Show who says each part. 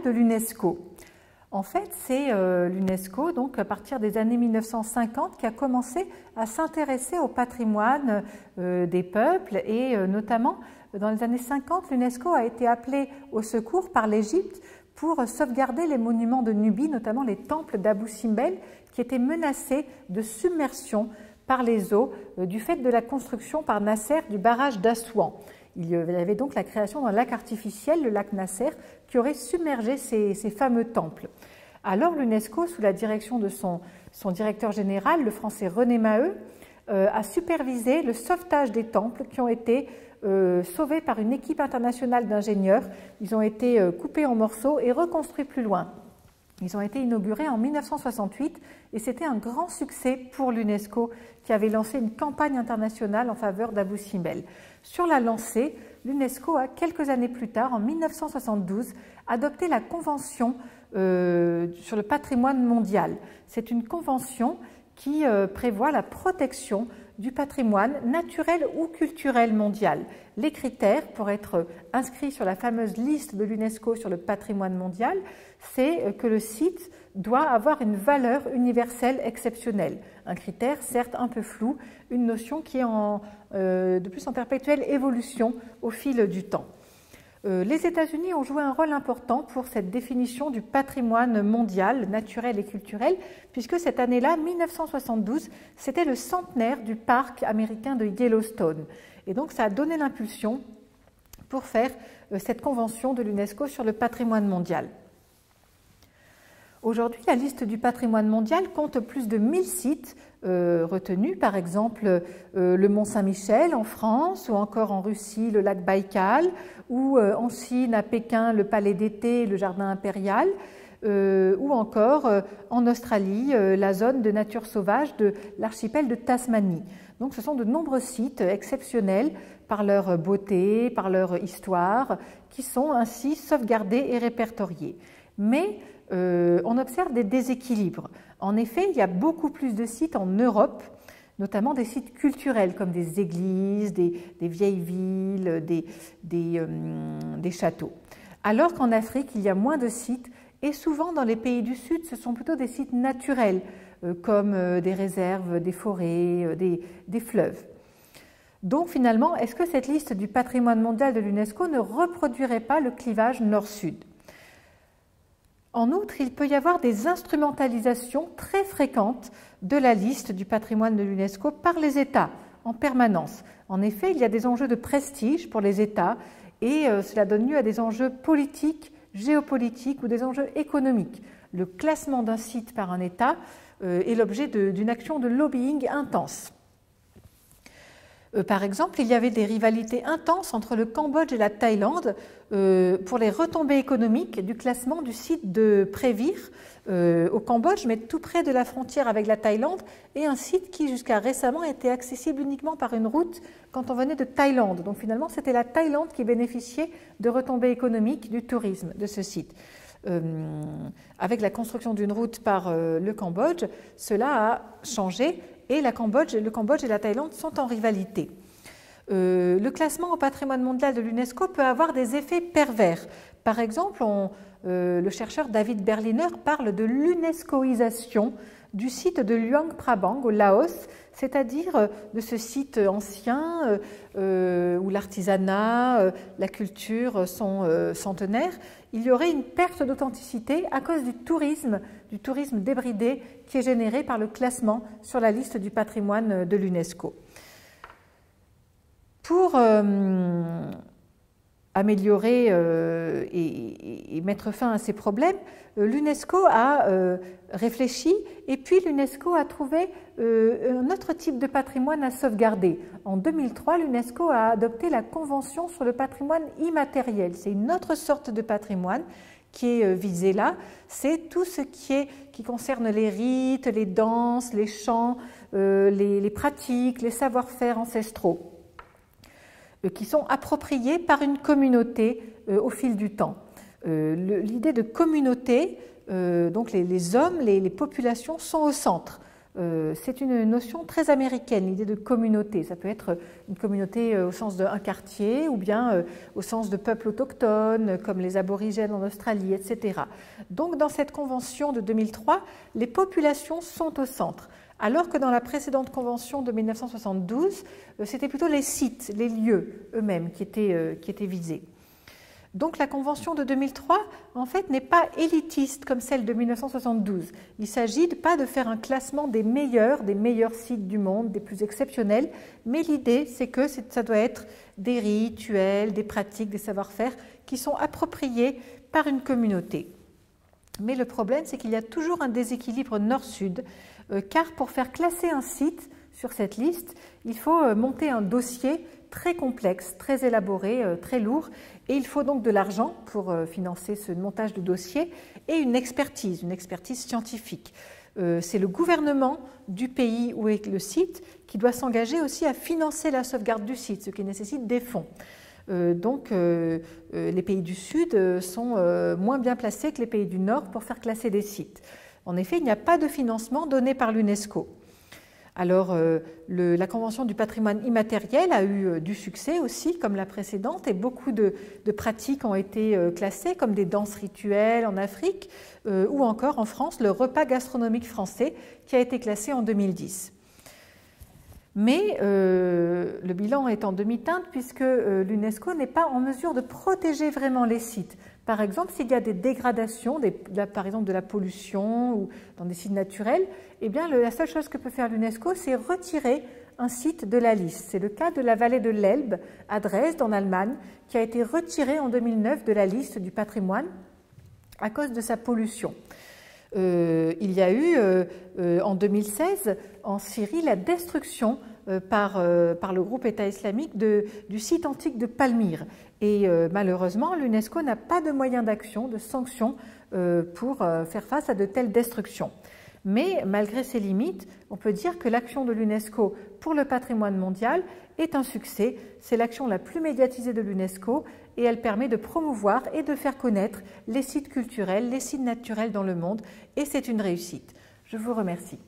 Speaker 1: de l'UNESCO. En fait, c'est l'UNESCO, donc à partir des années 1950, qui a commencé à s'intéresser au patrimoine des peuples et notamment dans les années 50, l'UNESCO a été appelée au secours par l'Égypte pour sauvegarder les monuments de Nubie, notamment les temples d'Abou Simbel, qui étaient menacés de submersion par les eaux du fait de la construction par Nasser du barrage d'Assouan. Il y avait donc la création d'un lac artificiel, le lac Nasser, qui aurait submergé ces fameux temples. Alors l'UNESCO, sous la direction de son directeur général, le français René Maheu, a supervisé le sauvetage des temples qui ont été sauvés par une équipe internationale d'ingénieurs. Ils ont été coupés en morceaux et reconstruits plus loin. Ils ont été inaugurés en 1968 et c'était un grand succès pour l'UNESCO qui avait lancé une campagne internationale en faveur d'Abou Simbel. Sur la lancée, l'UNESCO a, quelques années plus tard, en 1972, adopté la Convention sur le patrimoine mondial. C'est une convention qui prévoit la protection du patrimoine naturel ou culturel mondial. Les critères pour être inscrits sur la fameuse liste de l'UNESCO sur le patrimoine mondial, c'est que le site doit avoir une valeur universelle exceptionnelle. Un critère certes un peu flou, une notion qui est de plus en perpétuelle évolution au fil du temps. Les États-Unis ont joué un rôle important pour cette définition du patrimoine mondial, naturel et culturel, puisque cette année-là, 1972, c'était le centenaire du parc américain de Yellowstone. Et donc ça a donné l'impulsion pour faire cette convention de l'UNESCO sur le patrimoine mondial. Aujourd'hui, la liste du patrimoine mondial compte plus de 1000 sites retenus, par exemple le Mont Saint-Michel en France, ou encore en Russie le lac Baïkal, ou en Chine à Pékin le palais d'été et le jardin impérial, ou encore en Australie la zone de nature sauvage de l'archipel de Tasmanie. Donc ce sont de nombreux sites exceptionnels par leur beauté, par leur histoire, qui sont ainsi sauvegardés et répertoriés. Mais on observe des déséquilibres. En effet, il y a beaucoup plus de sites en Europe, notamment des sites culturels comme des églises, des vieilles villes, des châteaux. Alors qu'en Afrique, il y a moins de sites et souvent dans les pays du Sud, ce sont plutôt des sites naturels comme des réserves, des forêts, des fleuves. Donc finalement, est-ce que cette liste du patrimoine mondial de l'UNESCO ne reproduirait pas le clivage nord-sud ? En outre, il peut y avoir des instrumentalisations très fréquentes de la liste du patrimoine de l'UNESCO par les États en permanence. En effet, il y a des enjeux de prestige pour les États et cela donne lieu à des enjeux politiques, géopolitiques ou des enjeux économiques. Le classement d'un site par un État est l'objet d'une action de lobbying intense. Par exemple, il y avait des rivalités intenses entre le Cambodge et la Thaïlande pour les retombées économiques du classement du site de Prévir au Cambodge, mais tout près de la frontière avec la Thaïlande, et un site qui jusqu'à récemment était accessible uniquement par une route quand on venait de Thaïlande. Donc finalement, c'était la Thaïlande qui bénéficiait de retombées économiques du tourisme de ce site. Avec la construction d'une route par le Cambodge, cela a changé et le Cambodge et la Thaïlande sont en rivalité. Le classement au patrimoine mondial de l'UNESCO peut avoir des effets pervers. Par exemple, le chercheur David Berliner parle de l'unescoisation du site de Luang Prabang au Laos, c'est-à-dire de ce site ancien où l'artisanat, la culture sont centenaires. Il y aurait une perte d'authenticité à cause du tourisme débridé qui est généré par le classement sur la liste du patrimoine de l'UNESCO. Pour améliorer et mettre fin à ces problèmes, l'UNESCO a réfléchi et puis l'UNESCO a trouvé un autre type de patrimoine à sauvegarder. En 2003, l'UNESCO a adopté la Convention sur le patrimoine immatériel. C'est une autre sorte de patrimoine qui est visée là. C'est tout ce qui concerne les rites, les danses, les chants, les pratiques, les savoir-faire ancestraux qui sont appropriés par une communauté au fil du temps. L'idée de communauté, donc les hommes, les populations sont au centre c'est une notion très américaine, l'idée de communauté. Ça peut être une communauté au sens d'un quartier ou bien au sens de peuples autochtones comme les aborigènes en Australie, etc. Donc dans cette convention de 2003, les populations sont au centre. Alors que dans la précédente convention de 1972, c'était plutôt les sites, les lieux eux-mêmes qui étaient visés. Donc la convention de 2003, en fait, n'est pas élitiste comme celle de 1972. Il ne s'agit pas de faire un classement des meilleurs sites du monde, des plus exceptionnels, mais l'idée, c'est que ça doit être des rituels, des pratiques, des savoir-faire qui sont appropriés par une communauté. Mais le problème, c'est qu'il y a toujours un déséquilibre nord-sud, car pour faire classer un site sur cette liste, il faut monter un dossier très complexe, très élaboré, très lourd, et il faut donc de l'argent pour financer ce montage de dossier et une expertise scientifique. C'est le gouvernement du pays où est le site qui doit s'engager aussi à financer la sauvegarde du site, ce qui nécessite des fonds. Donc les pays du Sud sont moins bien placés que les pays du Nord pour faire classer des sites. En effet, il n'y a pas de financement donné par l'UNESCO. Alors, la Convention du patrimoine immatériel a eu du succès aussi, comme la précédente, et beaucoup de pratiques ont été classées, comme des danses rituelles en Afrique, ou encore en France, le repas gastronomique français, qui a été classé en 2010. Mais le bilan est en demi-teinte, puisque l'UNESCO n'est pas en mesure de protéger vraiment les sites. Par exemple, s'il y a des dégradations, par exemple de la pollution ou dans des sites naturels, eh bien, la seule chose que peut faire l'UNESCO, c'est retirer un site de la liste. C'est le cas de la vallée de l'Elbe, à Dresde, en Allemagne, qui a été retirée en 2009 de la liste du patrimoine à cause de sa pollution. Il y a eu en 2016 en Syrie la destruction par le groupe État islamique du site antique de Palmyre. Et malheureusement, l'UNESCO n'a pas de moyens d'action, de sanctions pour faire face à de telles destructions. Mais malgré ces limites, on peut dire que l'action de l'UNESCO pour le patrimoine mondial est un succès. C'est l'action la plus médiatisée de l'UNESCO et elle permet de promouvoir et de faire connaître les sites culturels, les sites naturels dans le monde et c'est une réussite. Je vous remercie.